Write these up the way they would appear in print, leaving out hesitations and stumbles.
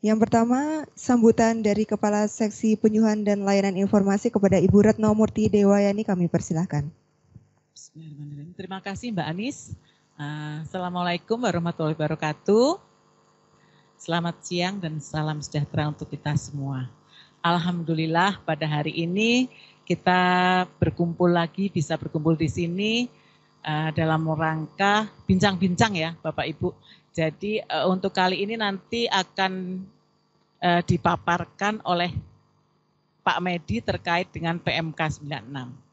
Yang pertama, sambutan dari Kepala Seksi Penyuluhan dan Layanan Informasi kepada Ibu Retno Murti Dewayani, kami persilahkan. Bismillahirrahmanirrahim. Terima kasih Mbak Anis. Assalamualaikum warahmatullahi wabarakatuh. Selamat siang dan salam sejahtera untuk kita semua. Alhamdulillah pada hari ini kita bisa berkumpul di sini dalam rangka bincang-bincang ya Bapak Ibu. Jadi untuk kali ini nanti akan dipaparkan oleh Pak Medi terkait dengan PMK 96.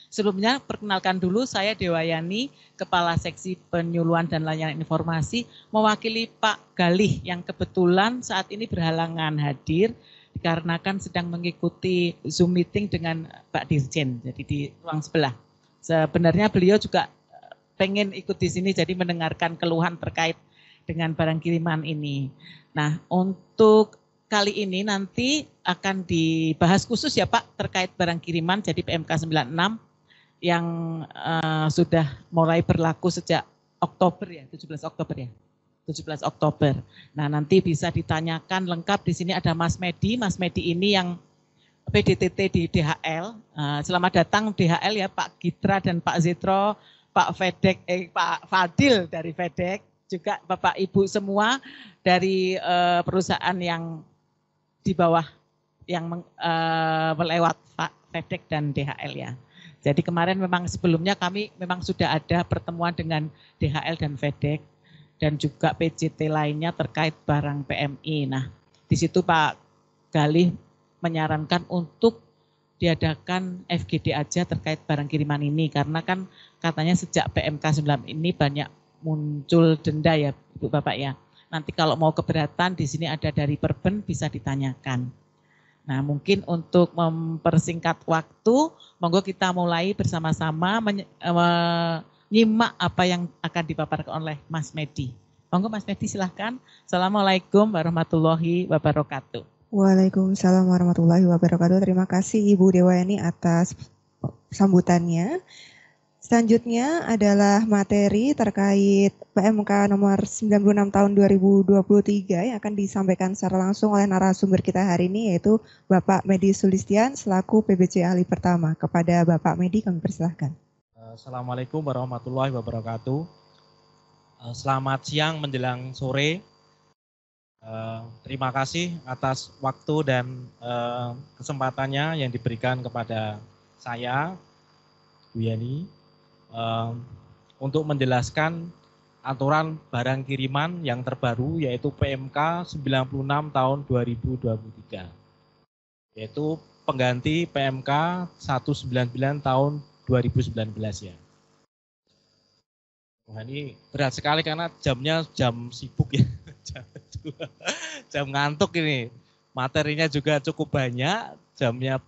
Sebelumnya perkenalkan dulu, saya Dewayani, Kepala Seksi Penyuluhan dan Layanan Informasi, mewakili Pak Galih yang kebetulan saat ini berhalangan hadir dikarenakan sedang mengikuti Zoom meeting dengan Pak Dirjen, jadi di ruang sebelah. Sebenarnya beliau juga pengen ikut di sini, jadi mendengarkan keluhan terkait dengan barang kiriman ini. Nah, untuk kali ini nanti akan dibahas khusus ya Pak terkait barang kiriman, jadi PMK 96 yang sudah mulai berlaku sejak Oktober ya, 17 Oktober ya. 17 Oktober. Nah, nanti bisa ditanyakan lengkap di sini ada Mas Medi. Mas Medi ini yang PDTT di DHL. Selamat datang DHL ya Pak Gitra dan Pak Zetro, Pak Fadil dari FedEx, juga Bapak Ibu semua dari perusahaan yang di bawah yang melewat FedEx dan DHL ya. Jadi kemarin memang sebelumnya kami memang sudah ada pertemuan dengan DHL dan FedEx dan juga PJT lainnya terkait barang PMI. Nah, di situ Pak Galih menyarankan untuk diadakan FGD aja terkait barang kiriman ini karena kan katanya sejak PMK 9 ini banyak muncul denda ya Ibu Bapak ya. Nanti kalau mau keberatan di sini ada dari Perben bisa ditanyakan. Nah, mungkin untuk mempersingkat waktu, monggo kita mulai bersama-sama menyimak apa yang akan dipaparkan oleh Mas Medi. Monggo Mas Medi silahkan. Assalamualaikum warahmatullahi wabarakatuh. Waalaikumsalam warahmatullahi wabarakatuh. Terima kasih Ibu Dewayani atas sambutannya. Selanjutnya adalah materi terkait PMK nomor 96 tahun 2023 yang akan disampaikan secara langsung oleh narasumber kita hari ini yaitu Bapak Medi Sulistian selaku PBC Ahli Pertama. Kepada Bapak Medi kami persilahkan. Assalamualaikum warahmatullahi wabarakatuh. Selamat siang menjelang sore. Terima kasih atas waktu dan kesempatannya yang diberikan kepada saya, Bu Yani, untuk menjelaskan aturan barang kiriman yang terbaru yaitu PMK 96 tahun 2023, yaitu pengganti PMK 199 tahun 2019 ya. Wah, ini berat sekali karena jamnya jam sibuk ya, jam ngantuk ini. Materinya juga cukup banyak, jamnya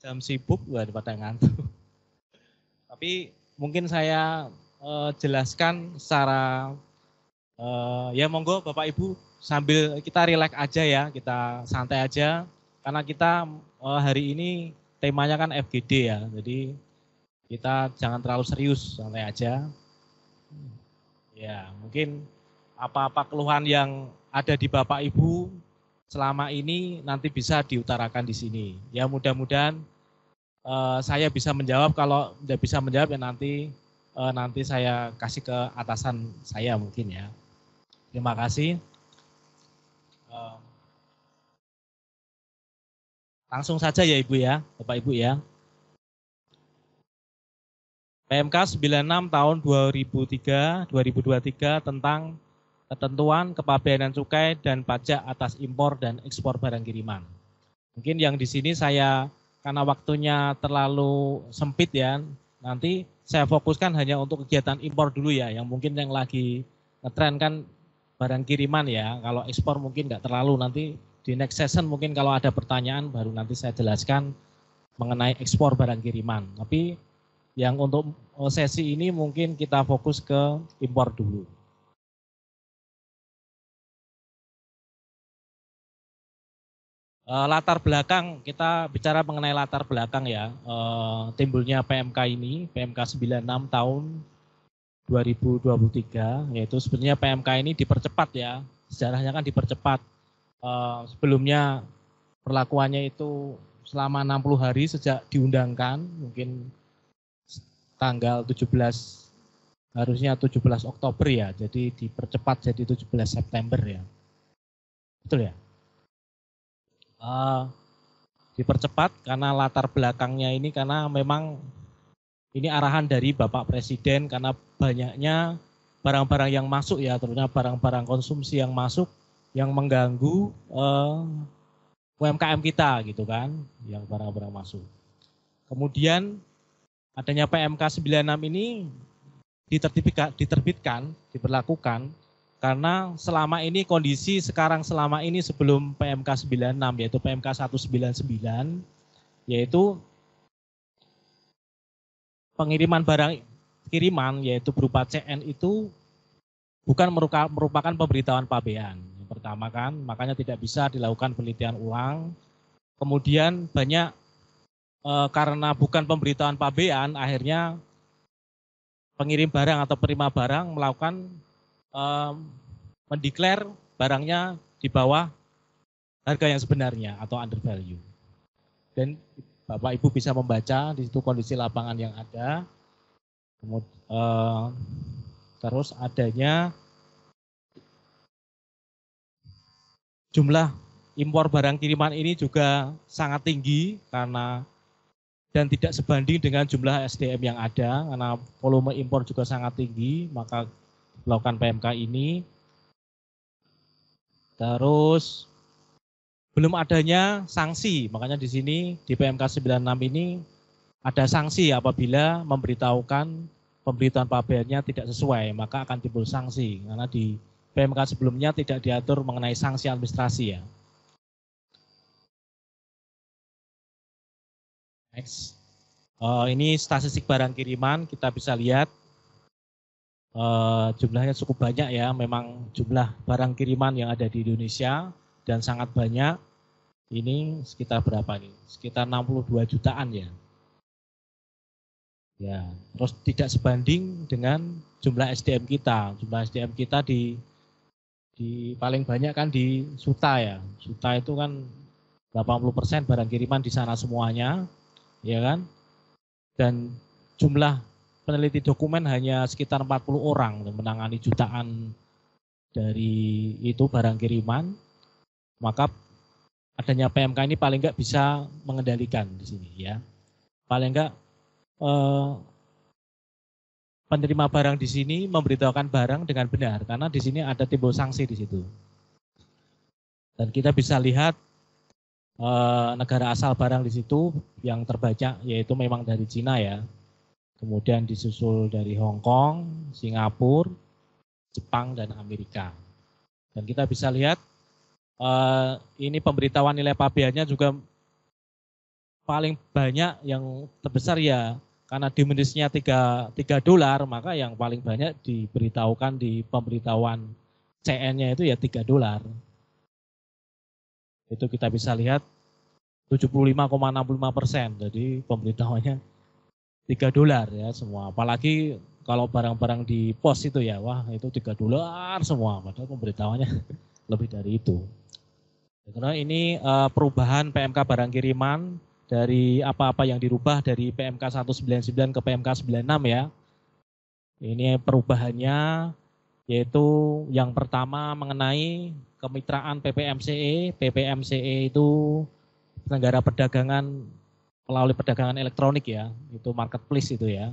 jam sibuk, pada ngantuk. Tapi mungkin saya jelaskan secara ya monggo Bapak Ibu sambil kita rileks aja ya, kita santai aja karena kita hari ini temanya kan FGD ya, jadi kita jangan terlalu serius, santai aja. Ya mungkin apa-apa keluhan yang ada di Bapak Ibu selama ini nanti bisa diutarakan di sini. Ya mudah-mudahan saya bisa menjawab, kalau tidak bisa menjawab ya nanti saya kasih ke atasan saya mungkin ya. Terima kasih. Langsung saja ya Ibu ya, Bapak Ibu ya. PMK 96 tahun 2023 tentang ketentuan kepabeanan cukai dan pajak atas impor dan ekspor barang kiriman. Mungkin yang di sini saya karena waktunya terlalu sempit ya, nanti saya fokuskan hanya untuk kegiatan impor dulu ya, yang mungkin yang lagi ngetren kan barang kiriman ya, kalau ekspor mungkin nggak terlalu, nanti di next session mungkin kalau ada pertanyaan baru nanti saya jelaskan mengenai ekspor barang kiriman. Tapi yang untuk sesi ini mungkin kita fokus ke impor dulu. Latar belakang, kita bicara mengenai latar belakang ya, timbulnya PMK ini, PMK 96 tahun 2023, yaitu sebenarnya PMK ini dipercepat ya, sejarahnya kan dipercepat Sebelumnya perlakuannya itu selama 60 hari sejak diundangkan, mungkin tanggal 17, harusnya 17 Oktober ya, jadi dipercepat jadi 17 September ya. Betul ya? Dipercepat karena latar belakangnya ini karena memang ini arahan dari Bapak Presiden karena banyaknya barang-barang yang masuk ya, terutama barang-barang konsumsi yang masuk yang mengganggu UMKM kita gitu kan, yang barang-barang masuk. Kemudian adanya PMK 96 ini diterbitkan, diberlakukan karena selama ini kondisi sekarang selama ini sebelum PMK 96 yaitu PMK 199 yaitu pengiriman barang kiriman yaitu berupa CN itu bukan merupakan pemberitahuan pabean. Yang pertama kan, makanya tidak bisa dilakukan penelitian ulang. Kemudian banyak karena bukan pemberitahuan pabean, akhirnya pengirim barang atau penerima barang melakukan mendeklar barangnya di bawah harga yang sebenarnya atau under value. Dan Bapak Ibu bisa membaca di situ kondisi lapangan yang ada. Terus adanya jumlah impor barang kiriman ini juga sangat tinggi karena dan tidak sebanding dengan jumlah SDM yang ada karena volume impor juga sangat tinggi, maka melakukan PMK ini. Terus belum adanya sanksi, makanya di sini di PMK 96 ini ada sanksi apabila memberitahukan pemberitahuan pabeannya tidak sesuai, maka akan timbul sanksi karena di PMK sebelumnya tidak diatur mengenai sanksi administrasi ya. Next. Ini statistik barang kiriman, kita bisa lihat jumlahnya cukup banyak ya, memang jumlah barang kiriman yang ada di Indonesia dan sangat banyak. Ini sekitar berapa nih? Sekitar 62 jutaan ya. Ya, terus tidak sebanding dengan jumlah SDM kita. Jumlah SDM kita di paling banyak kan di Suta ya. Suta itu kan 80% barang kiriman di sana semuanya, ya kan? Dan jumlah peneliti dokumen hanya sekitar 40 orang yang menangani jutaan dari itu barang kiriman. Maka adanya PMK ini paling enggak bisa mengendalikan di sini ya. Paling enggak penerima barang di sini memberitahukan barang dengan benar karena di sini ada timbul sanksi di situ. Dan kita bisa lihat negara asal barang di situ yang terbaca yaitu memang dari Cina ya. Kemudian disusul dari Hong Kong, Singapura, Jepang dan Amerika. Dan kita bisa lihat ini pemberitahuan nilai pabeannya juga paling banyak yang terbesar ya karena diminisnya 3 dolar, maka yang paling banyak diberitahukan di pemberitahuan CN-nya itu ya 3 dolar. Itu kita bisa lihat 75,65%, jadi pemberitahuannya 3 dolar ya semua. Apalagi kalau barang-barang di pos itu ya, wah itu 3 dolar semua, padahal pemberitahuannya lebih dari itu. Karena ini perubahan PMK barang kiriman dari apa-apa yang dirubah dari PMK 199 ke PMK 96 ya. Ini perubahannya yaitu yang pertama mengenai kemitraan PPMCE. PPMCE itu penyelenggara perdagangan melalui perdagangan elektronik ya, itu marketplace itu ya.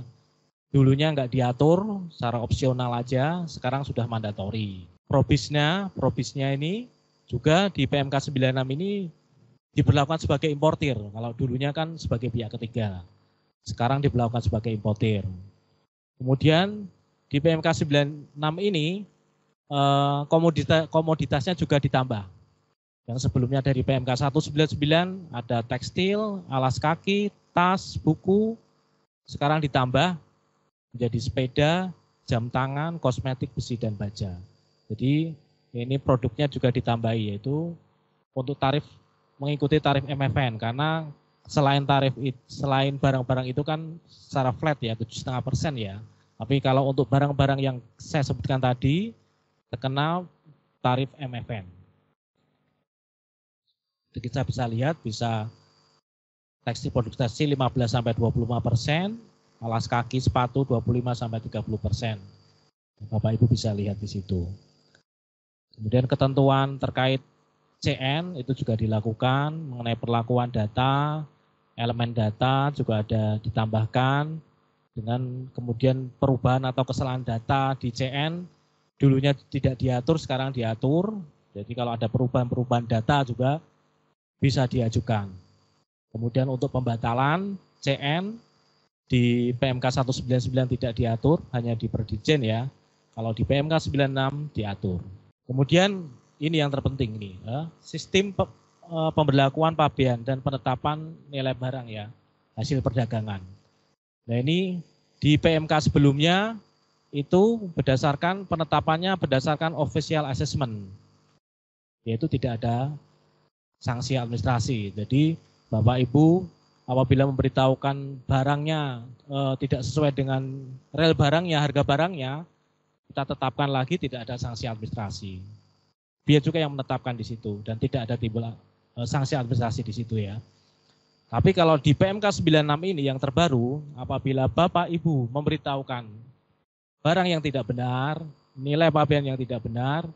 Dulunya nggak diatur, secara opsional aja, sekarang sudah mandatori. Probisnya ini juga di PMK 96 ini diberlakukan sebagai importir. Kalau dulunya kan sebagai pihak ketiga. Sekarang diberlakukan sebagai importir. Kemudian di PMK 96 ini komoditasnya juga ditambah. Yang sebelumnya dari PMK 199 ada tekstil, alas kaki, tas, buku. Sekarang ditambah menjadi sepeda, jam tangan, kosmetik, besi, dan baja. Jadi ini produknya juga ditambahi yaitu untuk tarif mengikuti tarif MFN karena selain barang-barang itu kan secara flat ya 7,5% ya. Tapi kalau untuk barang-barang yang saya sebutkan tadi terkena tarif MFN. Kita bisa lihat bisa tekstil produk tekstil 15-25%, alas kaki sepatu 25-30%. Bapak Ibu bisa lihat di situ. Kemudian ketentuan terkait CN itu juga dilakukan mengenai perlakuan data, elemen data juga ada ditambahkan dengan kemudian perubahan atau kesalahan data di CN dulunya tidak diatur, sekarang diatur. Jadi kalau ada perubahan-perubahan data juga bisa diajukan. Kemudian untuk pembatalan CN di PMK 199 tidak diatur, hanya di Perdijen ya. Kalau di PMK 96 diatur. Kemudian ini yang terpenting nih, sistem pemberlakuan pabean dan penetapan nilai barang ya, hasil perdagangan. Nah ini di PMK sebelumnya itu berdasarkan penetapannya berdasarkan official assessment, yaitu tidak ada sanksi administrasi. Jadi Bapak Ibu apabila memberitahukan barangnya tidak sesuai dengan real barangnya, harga barangnya, kita tetapkan lagi tidak ada sanksi administrasi. Dia juga yang menetapkan di situ dan tidak ada timbul sanksi administrasi di situ ya. Tapi kalau di PMK 96 ini yang terbaru, apabila Bapak Ibu memberitahukan barang yang tidak benar, nilai pabean yang tidak benar,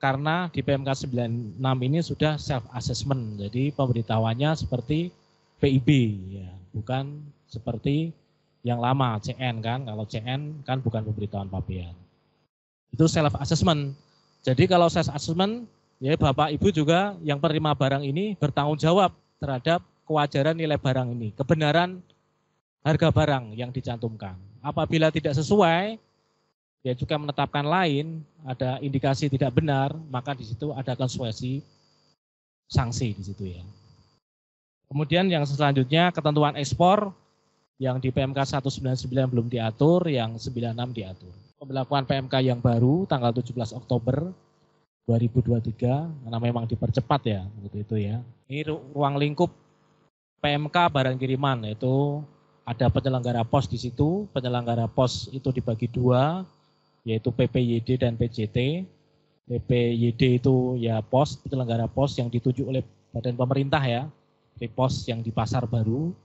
karena di PMK 96 ini sudah self assessment, jadi pemberitahuannya seperti PIB ya, bukan seperti yang lama CN kan. Kalau CN kan bukan pemberitahuan pabean. Itu self assessment. Jadi kalau self assessment ya Bapak Ibu juga yang penerima barang ini bertanggung jawab terhadap kewajaran nilai barang ini, kebenaran harga barang yang dicantumkan. Apabila tidak sesuai, dia juga menetapkan lain, ada indikasi tidak benar, maka di situ ada konsekuensi sanksi di situ ya. Kemudian yang selanjutnya ketentuan ekspor yang di PMK 199 belum diatur, yang 96 diatur. Pemberlakuan PMK yang baru tanggal 17 Oktober 2023 karena memang dipercepat ya, begitu itu ya. Ini ruang lingkup PMK barang kiriman, yaitu ada penyelenggara pos di situ. Penyelenggara pos itu dibagi dua, yaitu PPYD dan PJT. PPYD itu ya pos, penyelenggara pos yang ditunjuk oleh badan pemerintah ya, di pos yang di Pasar Baru.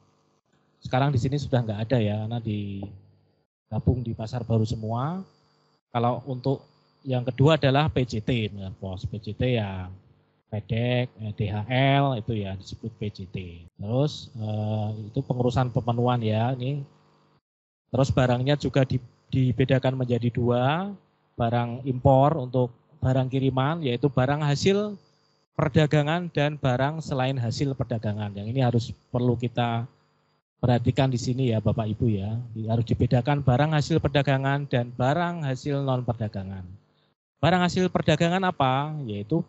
Sekarang di sini sudah nggak ada ya, karena digabung di Pasar Baru semua. Kalau untuk yang kedua adalah PJT, pos PJT ya PEDEK, DHL itu ya disebut PJT. Terus itu pengurusan pemenuhan ya ini. Terus barangnya juga dibedakan menjadi dua, barang impor untuk barang kiriman yaitu barang hasil perdagangan dan barang selain hasil perdagangan. Yang ini harus perlu kita perhatikan di sini ya Bapak Ibu ya. Harus dibedakan barang hasil perdagangan dan barang hasil non perdagangan. Barang hasil perdagangan apa? Yaitu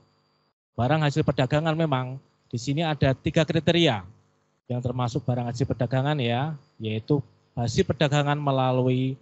barang hasil perdagangan memang di sini ada 3 kriteria yang termasuk barang hasil perdagangan ya, yaitu hasil perdagangan melalui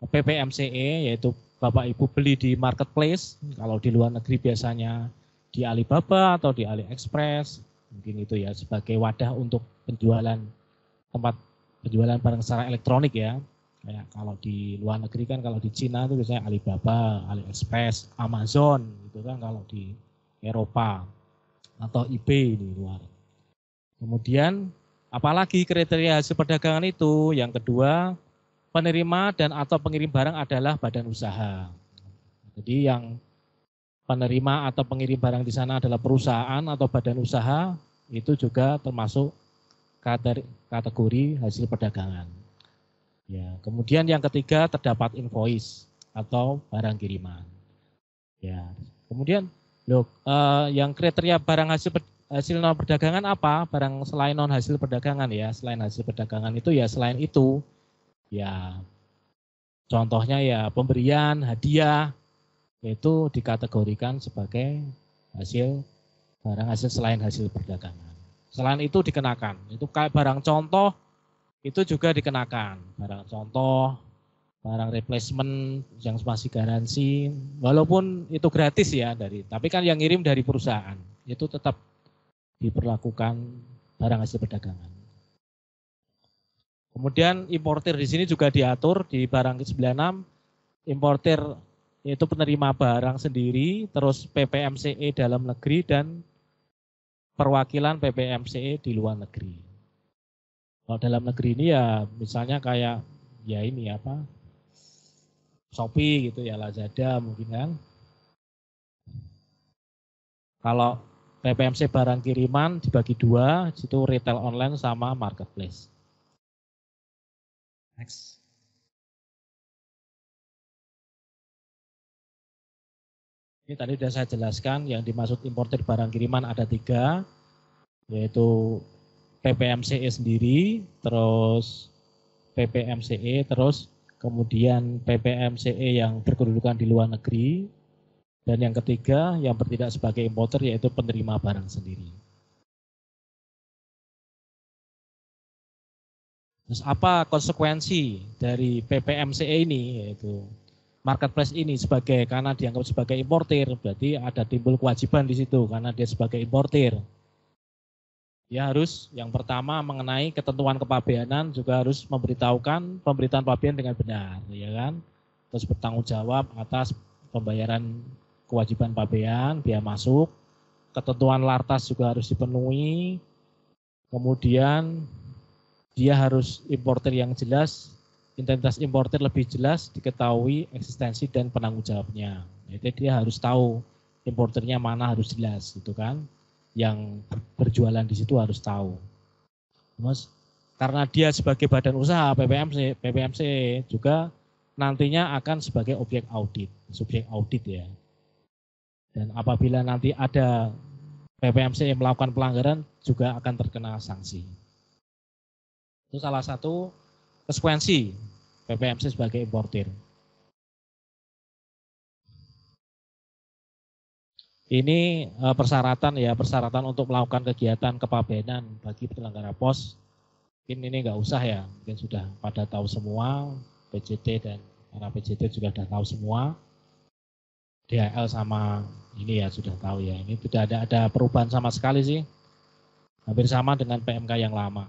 PPMCE, yaitu Bapak Ibu beli di marketplace, kalau di luar negeri biasanya di Alibaba atau di AliExpress, mungkin itu ya sebagai wadah untuk tempat penjualan barang secara elektronik ya. Kayak kalau di luar negeri kan kalau di Cina itu biasanya Alibaba, AliExpress, Amazon gitu kan kalau di Eropa atau eBay di luar. Kemudian apalagi kriteria hasil perdagangan itu, yang kedua penerima dan atau pengirim barang adalah badan usaha. Jadi yang penerima atau pengirim barang di sana adalah perusahaan atau badan usaha, itu juga termasuk kategori hasil perdagangan. Ya, kemudian yang ketiga terdapat invoice atau barang kiriman. Ya, kemudian yang kriteria barang hasil non perdagangan apa? Barang selain non hasil perdagangan ya, selain hasil perdagangan itu ya selain itu ya contohnya ya pemberian hadiah itu dikategorikan sebagai barang hasil selain hasil perdagangan. Selain itu dikenakan, itu kayak barang contoh itu juga dikenakan, barang contoh, barang replacement yang masih garansi, walaupun itu gratis ya tapi kan yang ngirim dari perusahaan, itu tetap diperlakukan barang hasil perdagangan. Kemudian importir di sini juga diatur di barang ke-96, importir yaitu penerima barang sendiri, terus PPMCE dalam negeri dan perwakilan PPMCE di luar negeri. Kalau dalam negeri ini ya misalnya kayak ya ini apa, Shopee gitu ya, Lazada mungkin kan. Kalau PPMC barang kiriman dibagi dua, situ retail online sama marketplace. Next. Ini tadi sudah saya jelaskan yang dimaksud importer barang kiriman ada 3, yaitu PPMCE sendiri, terus PPMCE, terus kemudian PPMCE yang berkedudukan di luar negeri, dan yang ketiga yang bertindak sebagai importer yaitu penerima barang sendiri. Terus apa konsekuensi dari PPMCE ini, yaitu marketplace ini sebagai, karena dianggap sebagai importir, berarti ada timbul kewajiban di situ karena dia sebagai importir. Dia harus yang pertama mengenai ketentuan kepabeanan juga harus memberitahukan pemberitaan pabean dengan benar, ya kan? Terus bertanggung jawab atas pembayaran kewajiban pabean, biaya masuk, ketentuan lartas juga harus dipenuhi. Kemudian dia harus importer yang jelas, identitas importer lebih jelas, diketahui eksistensi dan penanggung jawabnya. Jadi dia harus tahu importernya mana, harus jelas gitu kan. Yang berjualan di situ harus tahu. Terus karena dia sebagai badan usaha PPMC juga nantinya akan sebagai objek audit, subjek audit ya. Dan apabila nanti ada PPMC yang melakukan pelanggaran juga akan terkena sanksi. Itu salah satu konsekuensi PPMC sebagai importir. Ini persyaratan untuk melakukan kegiatan kepabeanan bagi penyelenggara pos. Mungkin ini nggak usah ya, mungkin sudah pada tahu semua, PJT dan para PJT juga sudah tahu semua. DHL sama ini ya sudah tahu ya. Ini tidak ada perubahan sama sekali sih. Hampir sama dengan PMK yang lama.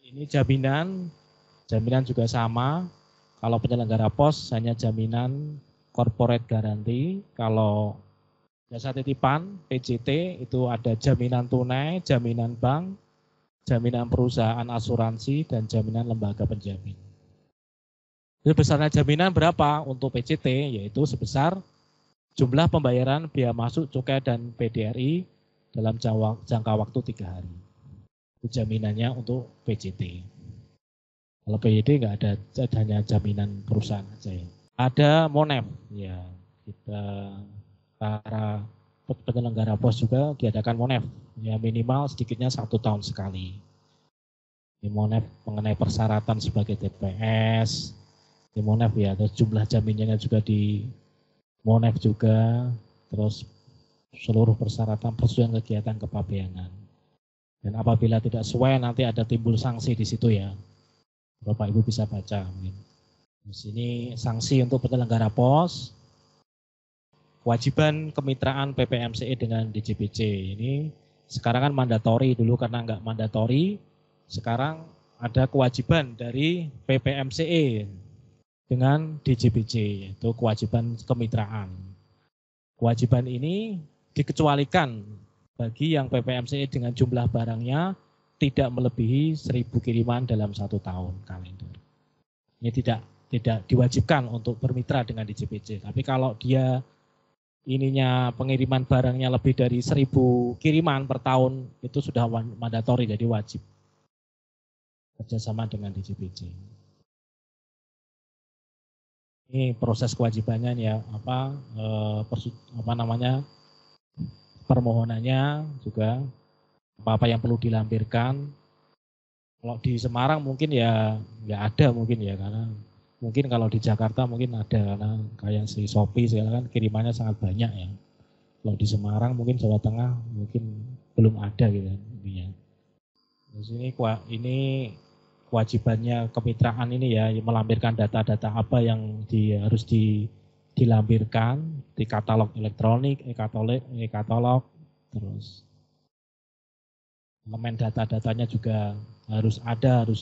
Ini jaminan juga sama. Kalau penyelenggara pos hanya jaminan corporate garanti. Kalau jasa titipan PJT itu ada jaminan tunai, jaminan bank, jaminan perusahaan asuransi, dan jaminan lembaga penjamin. Jadi besarnya jaminan berapa untuk PJT? Yaitu sebesar jumlah pembayaran biaya masuk, cukai, dan PDRI dalam jangka waktu 3 hari. Itu jaminannya untuk PJT. Kalau PJT nggak ada, hanya jaminan perusahaan saja. Ada MONEF, ya kita para penyelenggara pos juga diadakan MONEF, ya minimal sedikitnya 1 tahun sekali. Di MONEF mengenai persyaratan sebagai TPS, di MONEF ya, terus jumlah jaminannya juga di MONEF juga, terus seluruh persyaratan persetujuan kegiatan kepabeanan. Dan apabila tidak sesuai nanti ada timbul sanksi di situ ya. Bapak Ibu bisa baca mungkin. Di sini sanksi untuk penyelenggara pos, kewajiban kemitraan PPMCE dengan DJPC. Ini sekarang kan mandatori, dulu karena nggak mandatori, sekarang ada kewajiban dari PPMCE dengan DJPC, yaitu kewajiban kemitraan. Kewajiban ini dikecualikan bagi yang PPMCE dengan jumlah barangnya tidak melebihi 1.000 kiriman dalam 1 tahun kalender. Ini tidak diwajibkan untuk bermitra dengan DJPC. Tapi kalau dia ininya pengiriman barangnya lebih dari 1.000 kiriman per tahun, itu sudah mandatori, jadi wajib kerjasama dengan DJPC. Ini proses kewajibannya ya, permohonannya juga apa yang perlu dilampirkan. Kalau di Semarang mungkin ya nggak ada mungkin ya, karena mungkin kalau di Jakarta mungkin ada, karena kayak si Shopee sekarang kan kirimannya sangat banyak ya. Kalau di Semarang mungkin Jawa Tengah mungkin belum ada gitu intinya. Terus ini kewajibannya kemitraan ini ya, melampirkan data-data apa yang harus dilampirkan di katalog elektronik, e-katalog, terus elemen data-datanya juga harus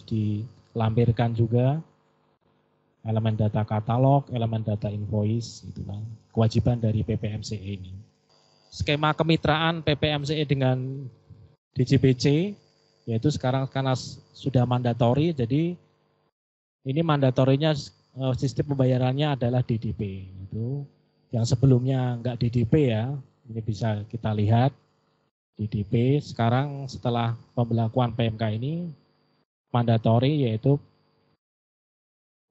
dilampirkan juga. elemen data katalog, elemen data invoice, gitu kan. Kewajiban dari PPMCE ini. Skema kemitraan PPMCE dengan DJBC, yaitu sekarang karena sudah mandatori, jadi ini mandatorinya sistem pembayarannya adalah DDP. Itu yang sebelumnya enggak DDP ya, ini bisa kita lihat DDP. Sekarang setelah pemberlakuan PMK ini mandatori, yaitu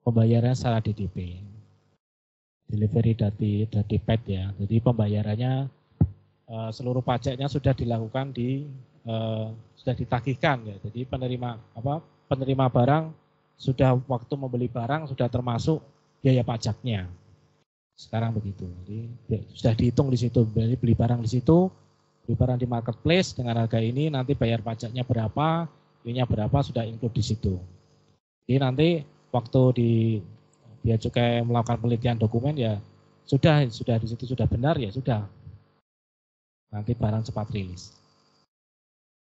pembayaran secara DDP. Delivery dati paid ya. Jadi pembayarannya seluruh pajaknya sudah dilakukan sudah ditagihkan ya. Jadi penerima barang sudah waktu membeli barang sudah termasuk biaya pajaknya. Sekarang begitu. Jadi sudah dihitung di situ. Beli barang di situ, beli barang di marketplace dengan harga ini, nanti bayar pajaknya berapa, ininya berapa, sudah include di situ. Jadi nanti waktu di Bea Cukai melakukan penelitian dokumen ya sudah di situ sudah benar ya sudah. Nanti barang cepat rilis.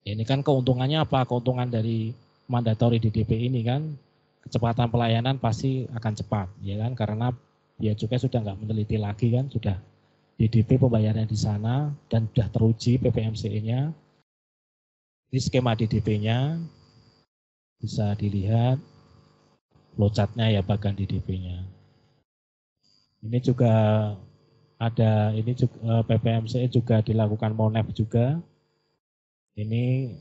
Ya, ini kan keuntungannya apa? Keuntungan dari mandatori DDP ini kan kecepatan pelayanan pasti akan cepat, ya kan? Karena Bea Cukai sudah nggak meneliti lagi kan, sudah DDP pembayarannya di sana dan sudah teruji PPMCE-nya. Ini skema DDP-nya bisa dilihat. Flowchart-nya ya bagian DDP-nya. Ini juga ada, ini juga PPMCE juga dilakukan MONEF juga. Ini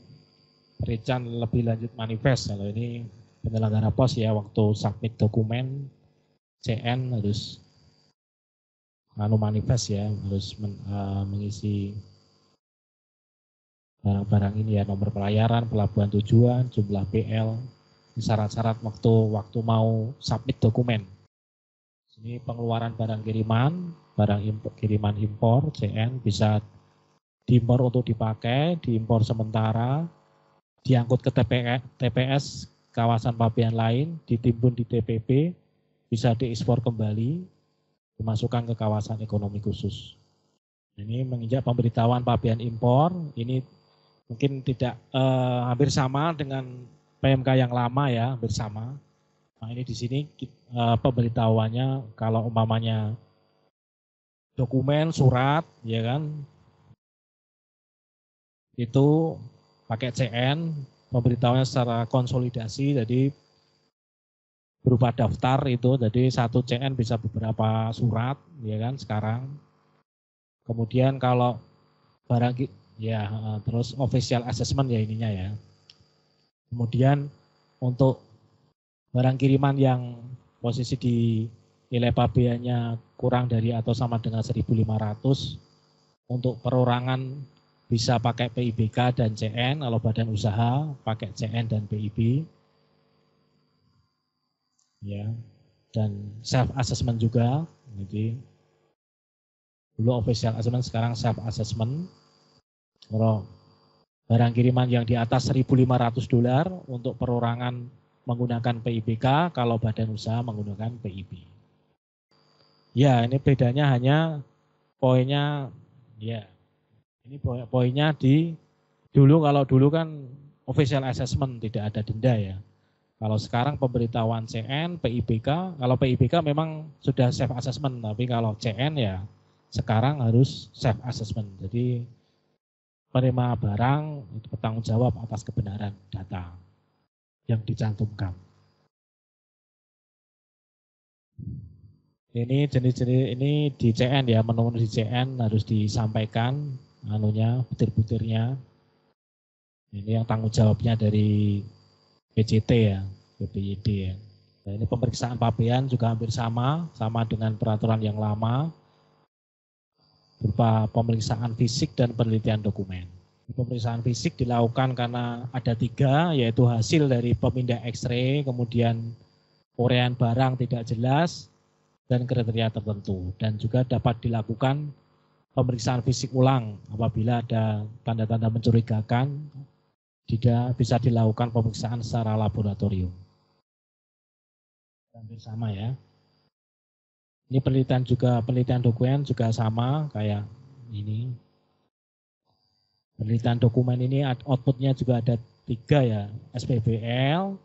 perincian lebih lanjut manifest. Kalau ini penyelenggara pos ya waktu submit dokumen CN harus manifest ya, harus mengisi barang-barang ini ya, nomor pelayaran, pelabuhan tujuan, jumlah PL, syarat-syarat waktu mau submit dokumen. Ini pengeluaran barang kiriman, kiriman impor, CN bisa diimpor untuk dipakai, diimpor sementara, diangkut ke TPS kawasan pabean lain, ditimbun di TPP, bisa diekspor kembali, dimasukkan ke kawasan ekonomi khusus. Ini menginjak pemberitahuan pabean impor, ini mungkin tidak hampir sama dengan PMK yang lama ya, bersama. Nah ini di sini pemberitahuannya kalau umpamanya dokumen, surat, ya kan, itu pakai CN, pemberitahuannya secara konsolidasi, jadi berupa daftar itu, jadi satu CN bisa beberapa surat, ya kan, sekarang. Kemudian kalau barang, ya terus official assessment ya ininya ya. Kemudian untuk barang kiriman yang posisi di nilai pabeannya kurang dari atau sama dengan 1.500, untuk perorangan bisa pakai PIBK dan CN, kalau badan usaha pakai CN dan PIB. Ya, dan self assessment juga. Jadi dulu official assessment, sekarang self assessment. Kalau barang kiriman yang di atas $1.500 untuk perorangan menggunakan PIBK, kalau badan usaha menggunakan PIB. Ya, ini bedanya hanya poinnya, ya, ini poinnya kalau dulu kan official assessment tidak ada denda ya. Kalau sekarang pemberitahuan CN, PIBK, kalau PIBK memang sudah self assessment, tapi kalau CN ya sekarang harus self assessment. Jadi penerima barang itu bertanggung jawab atas kebenaran data yang dicantumkan. Ini jenis-jenis ini di CN ya, menu di CN harus disampaikan butir-butirnya. Ini yang tanggung jawabnya dari PCT ya, BPYD ya. Nah, ini pemeriksaan pabean juga hampir sama dengan peraturan yang lama, berupa pemeriksaan fisik dan penelitian dokumen. Pemeriksaan fisik dilakukan karena ada 3, yaitu hasil dari pemindah X-ray, kemudian uraian barang tidak jelas, dan kriteria tertentu. Dan juga dapat dilakukan pemeriksaan fisik ulang apabila ada tanda-tanda mencurigakan, tidak bisa dilakukan pemeriksaan secara laboratorium. Hampir sama ya. Ini penelitian dokumen juga sama kayak ini. Penelitian dokumen ini outputnya juga ada 3 ya, SPBL,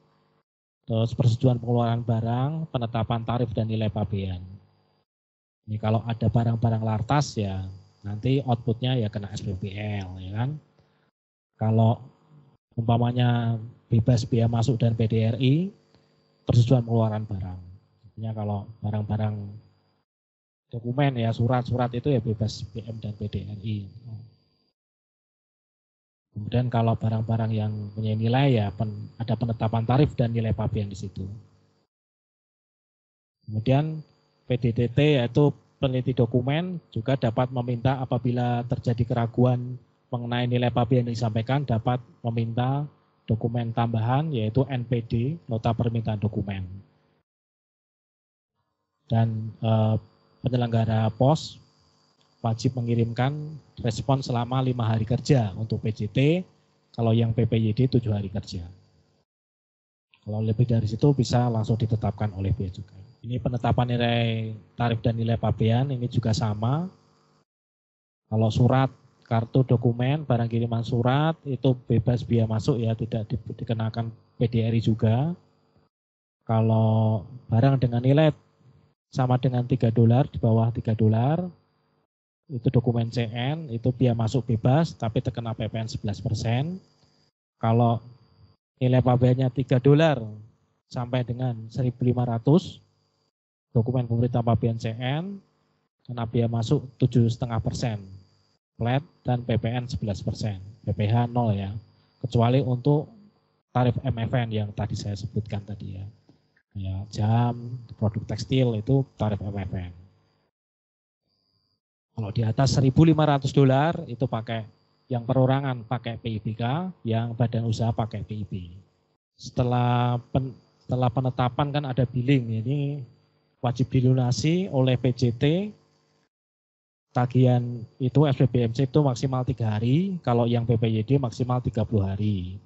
terus persetujuan pengeluaran barang, penetapan tarif dan nilai pabean. Ini kalau ada barang-barang lartas ya nanti outputnya ya kena SPPL ya kan. Kalau umpamanya bebas biaya masuk dan PDRI, persetujuan pengeluaran barang. Artinya kalau barang-barang dokumen ya surat-surat itu ya bebas BM dan PDRI. Kemudian kalau barang-barang yang punya nilai ya ada penetapan tarif dan nilai pabean di situ. Kemudian PDTT yaitu peneliti dokumen juga dapat meminta apabila terjadi keraguan mengenai nilai pabean yang disampaikan dapat meminta dokumen tambahan yaitu NPD, nota permintaan dokumen. Dan penyelenggara pos wajib mengirimkan respon selama 5 hari kerja untuk PJT, kalau yang PPYD 7 hari kerja. Kalau lebih dari situ bisa langsung ditetapkan oleh bea cukai. Ini penetapan nilai tarif dan nilai pabean ini juga sama. Kalau surat, kartu dokumen, barang kiriman surat itu bebas biaya masuk ya, tidak dikenakan PDRI juga. Kalau barang dengan nilai sama dengan $3, di bawah $3, itu dokumen CN, itu biaya masuk bebas, tapi terkena PPN 11%. Kalau nilai pabeannya $3 sampai dengan 1.500, dokumen pemerintah pabean CN, kena biaya masuk 7,5%, flat dan PPN 11%, PPH 0 ya, kecuali untuk tarif MFN yang tadi saya sebutkan tadi ya. Ya, jam, produk tekstil itu tarif MFN. Kalau di atas $1.500 itu pakai yang perorangan pakai PIBK, yang badan usaha pakai PIB. Setelah penetapan kan ada billing, ini wajib dilunasi oleh PJT. Tagihan itu SPBMC itu maksimal 3 hari, kalau yang PPYD maksimal 30 hari.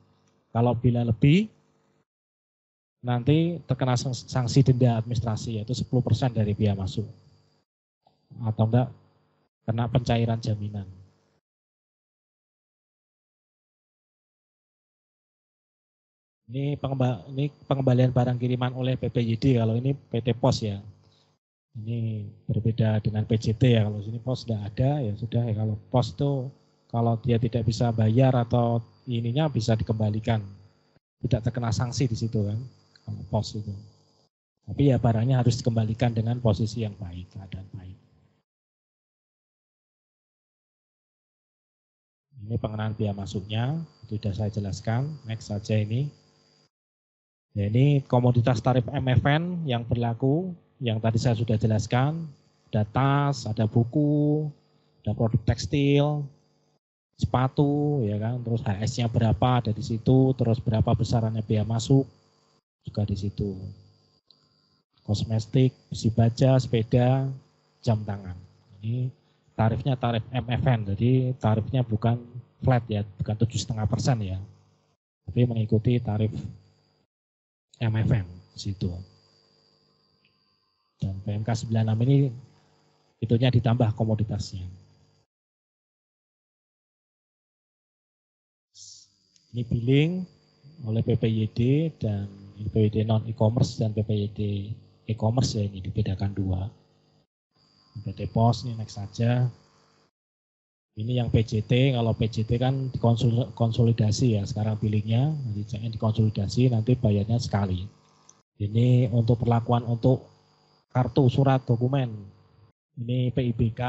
Kalau bila lebih, nanti terkena sanksi denda administrasi yaitu 10% dari biaya masuk. Atau enggak kena pencairan jaminan. Ini pengembalian barang kiriman oleh PPYD, kalau ini PT Pos ya. Ini berbeda dengan PJT ya, kalau sini Pos tidak ada ya sudah ya, kalau Pos itu kalau dia tidak bisa bayar atau ininya bisa dikembalikan. Tidak terkena sanksi di situ kan, kalau Pos itu. Tapi ya barangnya harus dikembalikan dengan posisi yang baik, keadaan baik. Ini pengenaan biaya masuknya, itu sudah saya jelaskan. Next saja ini. Ya, ini komoditas tarif MFN yang berlaku, yang tadi saya sudah jelaskan. Ada tas, ada buku, ada produk tekstil, sepatu, ya kan. Terus HS-nya berapa ada di situ, terus berapa besarannya biaya masuk juga di situ. Kosmetik, besi baja, sepeda, jam tangan. Ini tarifnya tarif MFN, jadi tarifnya bukan flat ya, bukan 7,5% ya, tapi mengikuti tarif MFN situ. Dan PMK 96 ini itunya ditambah komoditasnya. Ini billing oleh PPYD dan PPYD non e-commerce dan PPYD e-commerce ya, ini dibedakan dua. PT Pos ini next saja. Ini yang PJT, kalau PJT kan dikonsolidasi ya, sekarang billingnya dikonsolidasi, nanti bayarnya sekali. Ini untuk perlakuan untuk kartu, surat, dokumen. Ini PIBK,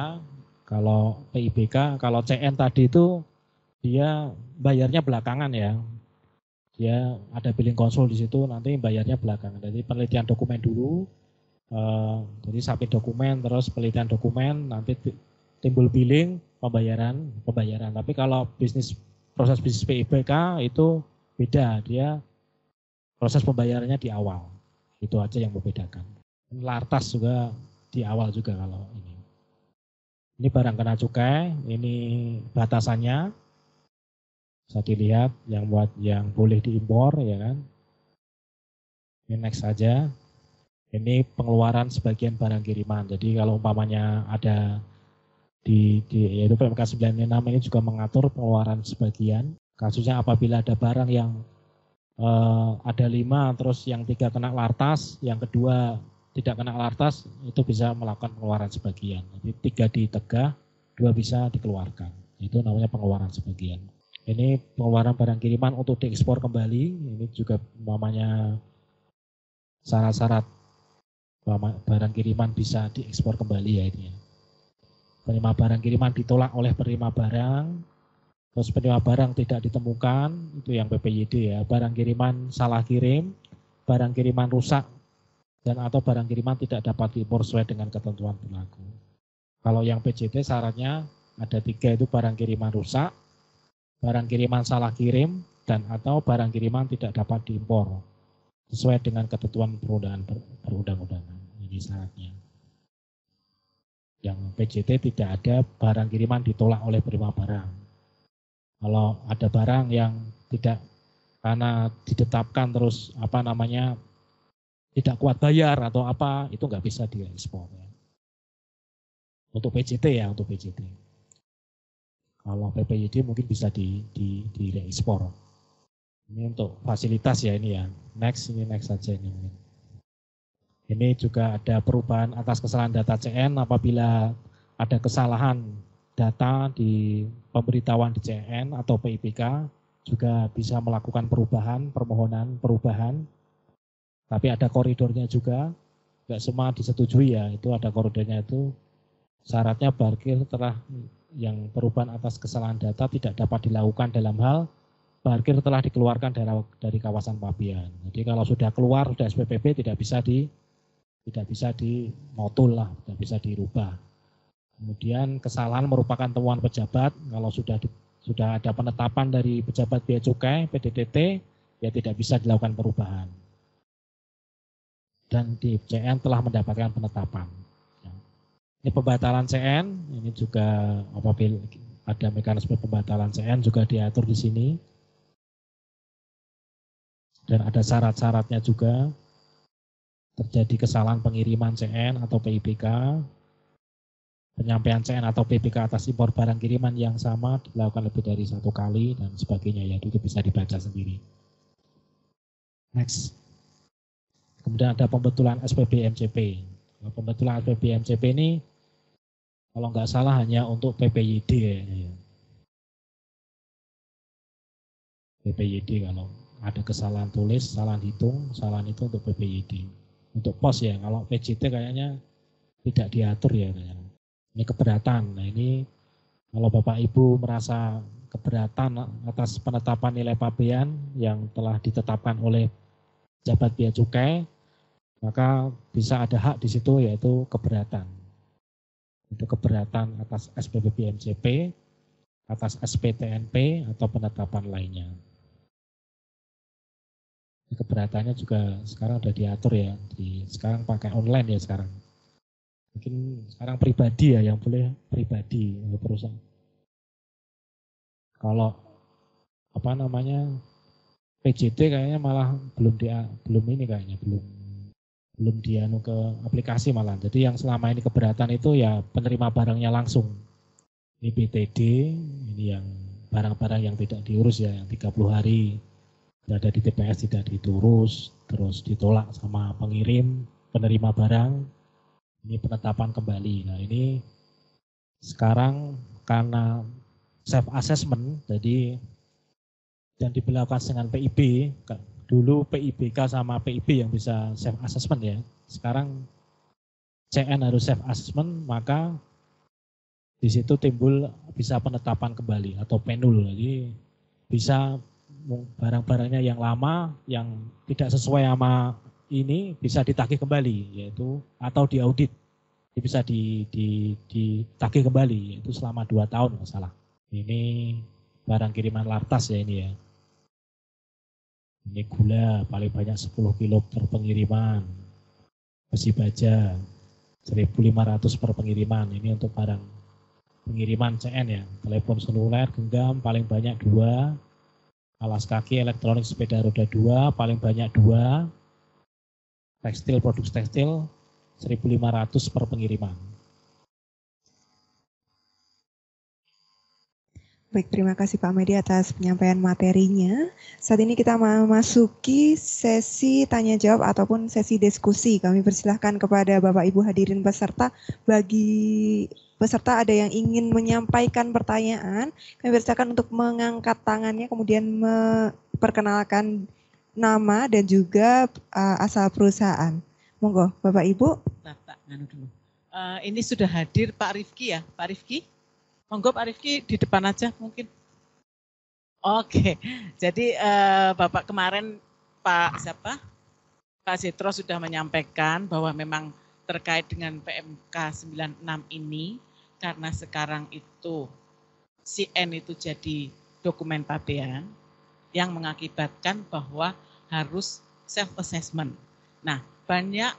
kalau PIBK, kalau CN tadi itu dia bayarnya belakangan ya. Dia ada billing konsul di situ, nanti bayarnya belakangan. Jadi penelitian dokumen dulu. Jadi submit dokumen, terus penelitian dokumen, nanti timbul billing, pembayaran. Tapi kalau proses bisnis PIBK itu beda, dia proses pembayarannya di awal. Itu aja yang membedakan. Lartas juga di awal juga kalau ini. Ini barang kena cukai, ini batasannya. Bisa dilihat yang boleh diimpor ya kan. Ini next saja. Ini pengeluaran sebagian barang kiriman. Jadi kalau umpamanya ada yaitu PMK 96 ini juga mengatur pengeluaran sebagian. Kasusnya apabila ada barang yang ada 5, terus yang 3 kena lartas, yang kedua tidak kena lartas, itu bisa melakukan pengeluaran sebagian. Jadi 3 ditegah, 2 bisa dikeluarkan. Itu namanya pengeluaran sebagian. Ini pengeluaran barang kiriman untuk diekspor kembali. Ini juga namanya syarat-syarat barang kiriman bisa diekspor kembali ya ini. Penerima barang kiriman ditolak oleh penerima barang, terus penerima barang tidak ditemukan, itu yang PPYD ya. Barang kiriman salah kirim, barang kiriman rusak, dan atau barang kiriman tidak dapat diimpor sesuai dengan ketentuan berlaku. Kalau yang PJT syaratnya ada 3, itu barang kiriman rusak, barang kiriman salah kirim, dan atau barang kiriman tidak dapat diimpor sesuai dengan ketentuan perundang-undangan. Ini syaratnya. Yang PJT tidak ada barang kiriman ditolak oleh penerima barang. Kalau ada barang yang tidak karena ditetapkan terus tidak kuat bayar atau apa, itu nggak bisa diekspor. Ya. Untuk PJT ya, untuk PJT. Kalau PPYD mungkin bisa diekspor. Ini untuk fasilitas ya ini ya. Next saja ini. Ini juga ada perubahan atas kesalahan data CN apabila ada kesalahan data di pemberitahuan di CN atau PIPK, juga bisa melakukan permohonan perubahan. Tapi ada koridornya juga, nggak semua disetujui ya, itu ada koridornya itu. Syaratnya parkir telah yang perubahan atas kesalahan data tidak dapat dilakukan dalam hal parkir telah dikeluarkan dari kawasan pabean. Jadi kalau sudah keluar, sudah SPPB tidak bisa dimotul lah, tidak bisa dirubah. Kemudian kesalahan merupakan temuan pejabat, kalau sudah ada penetapan dari pejabat bea cukai PDTT, ya tidak bisa dilakukan perubahan. Dan di CN telah mendapatkan penetapan. Ini pembatalan CN, ini juga apabila ada mekanisme pembatalan CN juga diatur di sini. Dan ada syarat-syaratnya juga. Terjadi kesalahan pengiriman CN atau PIPK, penyampaian CN atau PIPK atas impor barang kiriman yang sama dilakukan lebih dari 1 kali dan sebagainya ya, itu bisa dibaca sendiri. Next. Kemudian ada pembetulan SPB MCP. Pembetulan SPB MCP ini kalau nggak salah hanya untuk PPYD ya. PPYD kalau ada kesalahan tulis, kesalahan hitung, kesalahan itu untuk PPYD. Untuk pos ya, kalau PJT kayaknya tidak diatur ya. Ini keberatan. Nah ini kalau Bapak Ibu merasa keberatan atas penetapan nilai pabean yang telah ditetapkan oleh pejabat bea cukai, maka bisa ada hak di situ yaitu keberatan. Itu keberatan atas SPB MCP, atas SPTNP atau penetapan lainnya. Keberatannya juga sekarang sudah diatur ya, sekarang pakai online ya sekarang. Mungkin sekarang pribadi ya yang boleh pribadi perusahaan. Kalau PJT kayaknya malah belum dianu ke aplikasi malah. Jadi yang selama ini keberatan itu ya penerima barangnya langsung. Ini BTD, ini yang barang-barang yang tidak diurus ya, yang 30 hari. Ada di TPS tidak diurus, terus ditolak sama pengirim, penerima barang, ini penetapan kembali. Nah ini sekarang karena self assessment, jadi yang diberlakukan dengan PIB, dulu PIBK sama PIB yang bisa self assessment ya, sekarang CN harus self assessment, maka di situ timbul bisa penetapan kembali atau penul, jadi bisa barang-barangnya yang lama yang tidak sesuai sama ini bisa ditagih kembali yaitu atau diaudit bisa ditagih kembali yaitu selama 2 tahun nggak salah. Ini barang kiriman lartas ya ini ya. Ini gula paling banyak 10 kilo per pengiriman. Besi baja 1.500 per pengiriman. Ini untuk barang pengiriman CN ya. Telepon seluler genggam paling banyak 2. Alas kaki elektronik sepeda roda 2 paling banyak 2. Tekstil produk tekstil 1.500 per pengiriman. Baik, terima kasih Pak Medi atas penyampaian materinya. Saat ini kita memasuki sesi tanya jawab ataupun sesi diskusi. Kami persilahkan kepada Bapak Ibu hadirin peserta. Bagi peserta ada yang ingin menyampaikan pertanyaan, kami persilahkan untuk mengangkat tangannya, kemudian memperkenalkan nama dan juga asal perusahaan. Monggo, Bapak Ibu. Ini sudah hadir Pak Rifki ya, Pak Rifki. Monggo Pak Rifki di depan aja mungkin. Oke, jadi Bapak kemarin Pak Setro sudah menyampaikan bahwa memang terkait dengan PMK 96 ini, karena sekarang itu CN itu jadi dokumen pabean yang mengakibatkan bahwa harus self assessment. Nah, banyak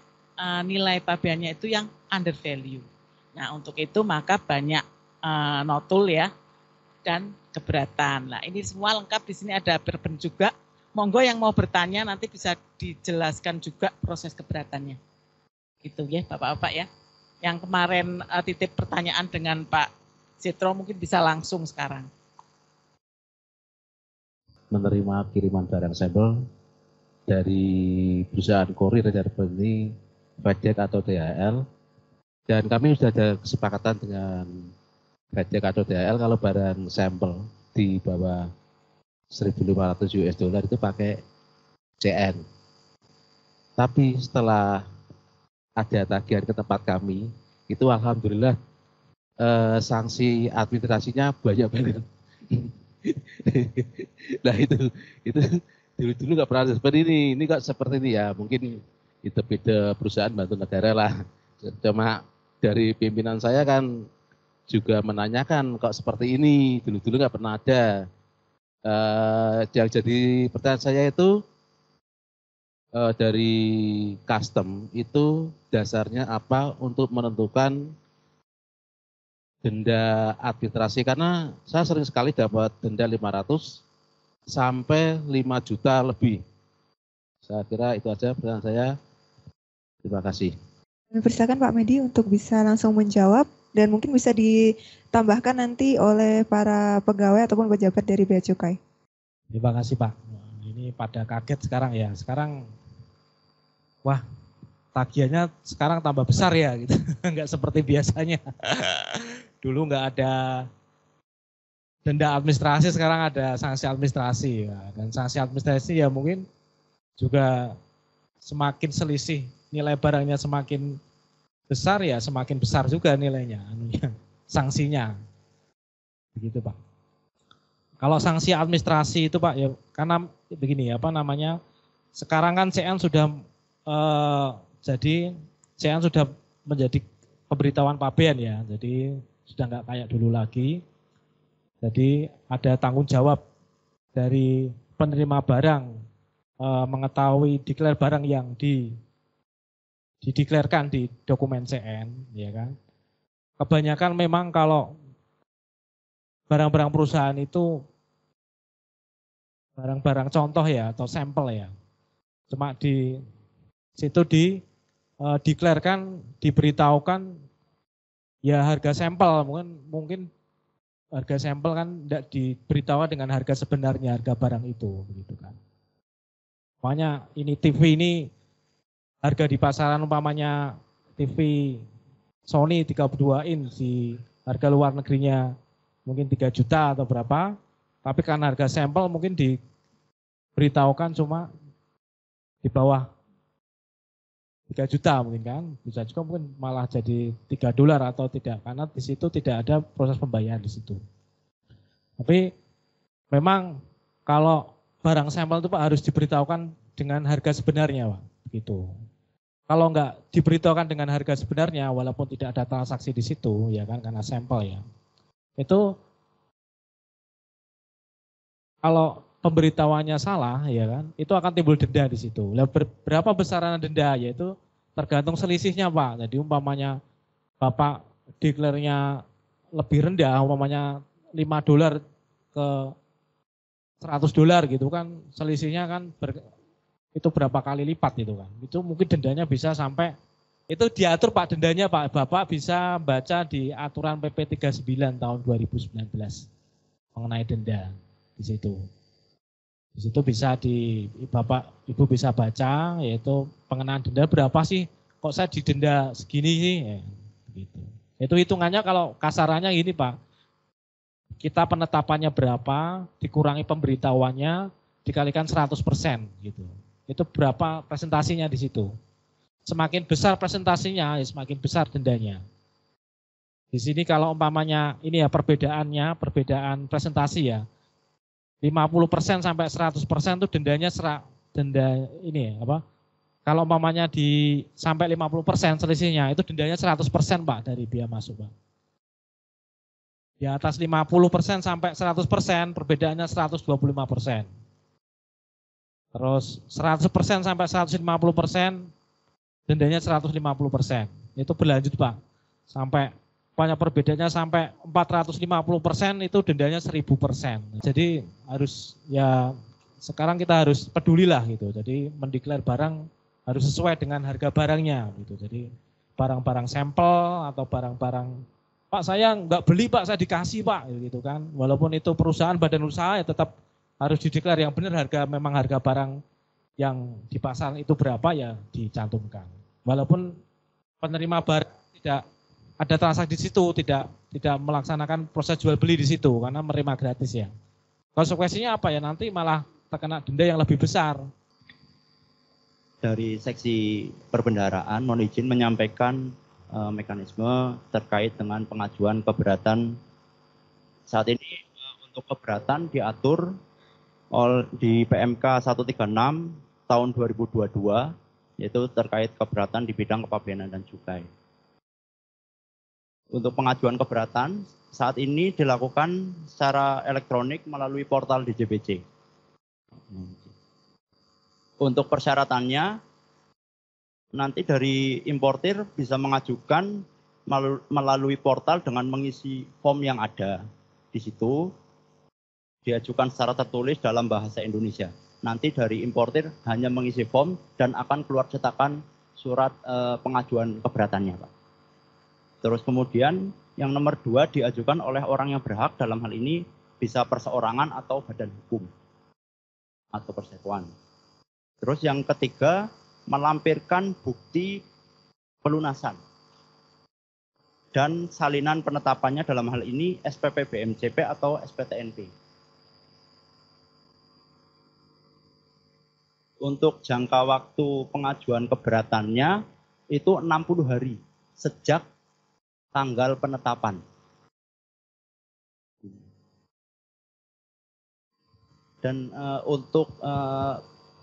nilai pabeannya itu yang under value. Nah, untuk itu maka banyak notul ya dan keberatan. Nah, ini semua lengkap di sini ada perben juga. Monggo yang mau bertanya nanti bisa dijelaskan juga proses keberatannya. Gitu ya, Bapak-bapak ya. Yang kemarin titip pertanyaan dengan Pak Setro mungkin bisa langsung sekarang. Menerima kiriman barang sampel dari perusahaan kurir ini FedEx atau DHL, dan kami sudah ada kesepakatan dengan FedEx atau DHL kalau barang sampel di bawah 1.500 US dollar itu pakai CN. Tapi setelah ada tagihan ke tempat kami, itu alhamdulillah sanksi administrasinya banyak banget. Nah itu dulu nggak pernah seperti ini kok seperti ini ya, mungkin itu beda perusahaan bantu negara lah. Cuma dari pimpinan saya kan juga menanyakan kok seperti ini, dulu nggak pernah ada. Yang jadi pertanyaan saya itu dari custom itu dasarnya apa untuk menentukan denda administrasi, karena saya sering sekali dapat denda 500 sampai 5 juta lebih. Saya kira itu aja pertanyaan saya. Terima kasih. Persilakan Pak Medi untuk bisa langsung menjawab dan mungkin bisa ditambahkan nanti oleh para pegawai ataupun pejabat dari Bea Cukai. Terima kasih Pak. Ini pada kaget sekarang ya. Sekarang wah, tagihannya sekarang tambah besar ya gitu. Enggak seperti biasanya. Dulu enggak ada denda administrasi, sekarang ada sanksi administrasi ya. Dan sanksi administrasi ya mungkin juga semakin selisih nilai barangnya semakin besar ya semakin besar juga nilainya, sanksinya. Begitu Pak. Kalau sanksi administrasi itu Pak ya karena begini sekarang kan CN sudah jadi CN sudah menjadi pemberitahuan pabean ya, jadi sudah nggak kayak dulu lagi. Jadi ada tanggung jawab dari penerima barang mengetahui deklar barang yang dideklarkan di dokumen CN, ya kan. Kebanyakan memang kalau barang-barang perusahaan itu barang-barang contoh ya atau sampel ya, cuma di situ dideklarkan, diberitahukan ya harga sampel, mungkin harga sampel kan tidak diberitahu dengan harga sebenarnya harga barang itu, begitu kan. Makanya ini TV ini harga di pasaran umpamanya TV Sony 32 inch di harga luar negerinya mungkin 3 juta atau berapa, tapi karena harga sampel mungkin diberitahukan cuma di bawah 3 juta mungkin kan, bisa juga mungkin malah jadi $3 atau tidak, karena di situ tidak ada proses pembayaran di situ. Tapi memang kalau barang sampel itu Pak harus diberitahukan dengan harga sebenarnya Pak, begitu. Kalau enggak diberitahukan dengan harga sebenarnya, walaupun tidak ada transaksi di situ, ya kan, karena sampel ya. Itu kalau pemberitahuannya salah, ya kan, itu akan timbul denda di situ. Berapa besaran denda? Yaitu tergantung selisihnya Pak. Jadi umpamanya Bapak deklarnya lebih rendah, umpamanya $5 ke $100 gitu kan, selisihnya kan itu berapa kali lipat gitu kan. Itu mungkin dendanya bisa sampai, itu diatur Pak dendanya Pak, Bapak bisa baca di aturan PP 39 tahun 2019. mengenai denda di situ. Di situ bisa Bapak Ibu bisa baca, yaitu pengenaan denda berapa sih? Kok saya didenda segini sih? Gitu. Itu hitungannya kalau kasarannya gini Pak. Kita penetapannya berapa, dikurangi pemberitahuannya, dikalikan 100% gitu. Itu berapa presentasinya di situ. Semakin besar presentasinya, ya semakin besar dendanya. Di sini kalau umpamanya ini ya perbedaan presentasi ya. 50% sampai 100% itu dendanya denda ini apa? Kalau umpamanya sampai 50% selisihnya itu dendanya 100% Pak dari biaya masuk Pak. Di atas 50% sampai 100% perbedaannya 125%. Terus 100% sampai 150% dendanya 150%. Itu berlanjut Pak. Sampai banyak perbedaannya sampai 450% itu dendanya 1000%. Jadi harus ya sekarang kita harus pedulilah gitu. Jadi mendeklar barang harus sesuai dengan harga barangnya gitu. Jadi barang-barang sampel atau barang-barang Pak saya nggak beli Pak, saya dikasih Pak gitu kan. Walaupun itu perusahaan badan usaha ya tetap harus dideklar yang benar memang harga barang yang di pasar itu berapa ya dicantumkan. Walaupun penerima barang tidak ada transaksi di situ, tidak melaksanakan proses jual beli di situ karena menerima gratis ya. Konsekuensinya apa ya? Nanti malah terkena denda yang lebih besar. Dari seksi perbendaharaan mohon izin menyampaikan mekanisme terkait dengan pengajuan keberatan. Saat ini untuk keberatan diatur di PMK 136 tahun 2022 yaitu terkait keberatan di bidang kepabeanan dan cukai. Untuk pengajuan keberatan saat ini dilakukan secara elektronik melalui portal DJBC. Untuk persyaratannya nanti dari importir bisa mengajukan melalui portal dengan mengisi form yang ada. Di situ diajukan secara tertulis dalam bahasa Indonesia. Nanti dari importir hanya mengisi form dan akan keluar cetakan surat pengajuan keberatannya, Pak. Terus kemudian yang nomor 2 diajukan oleh orang yang berhak, dalam hal ini bisa perseorangan atau badan hukum atau persekutuan. Terus yang ketiga melampirkan bukti pelunasan dan salinan penetapannya, dalam hal ini SPP BMCP atau SPTNP. Untuk jangka waktu pengajuan keberatannya itu 60 hari sejak tanggal penetapan. Dan untuk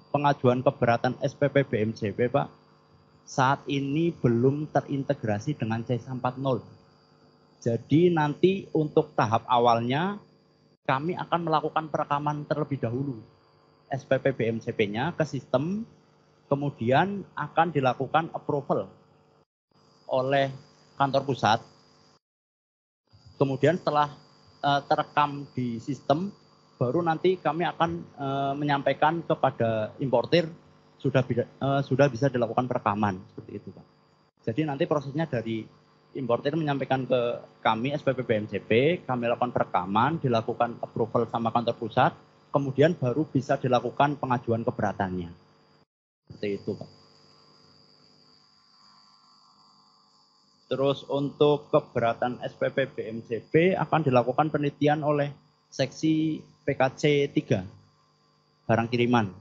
pengajuan keberatan SPP BMCP, Pak, saat ini belum terintegrasi dengan C140. Jadi nanti untuk tahap awalnya kami akan melakukan perekaman terlebih dahulu SPP BMCP-nya ke sistem, kemudian akan dilakukan approval oleh kantor pusat. Kemudian setelah terekam di sistem, baru nanti kami akan menyampaikan kepada importir sudah bisa dilakukan perekaman, seperti itu, Pak. Jadi nanti prosesnya dari importir menyampaikan ke kami SPP BMCP, kami lakukan perekaman, dilakukan approval sama kantor pusat, kemudian baru bisa dilakukan pengajuan keberatannya. Seperti itu, Pak. Terus untuk keberatan SPP BMCP akan dilakukan penelitian oleh seksi PKC 3, barang kiriman.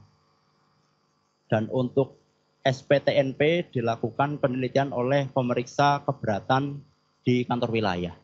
Dan untuk SPTNP dilakukan penelitian oleh pemeriksa keberatan di kantor wilayah.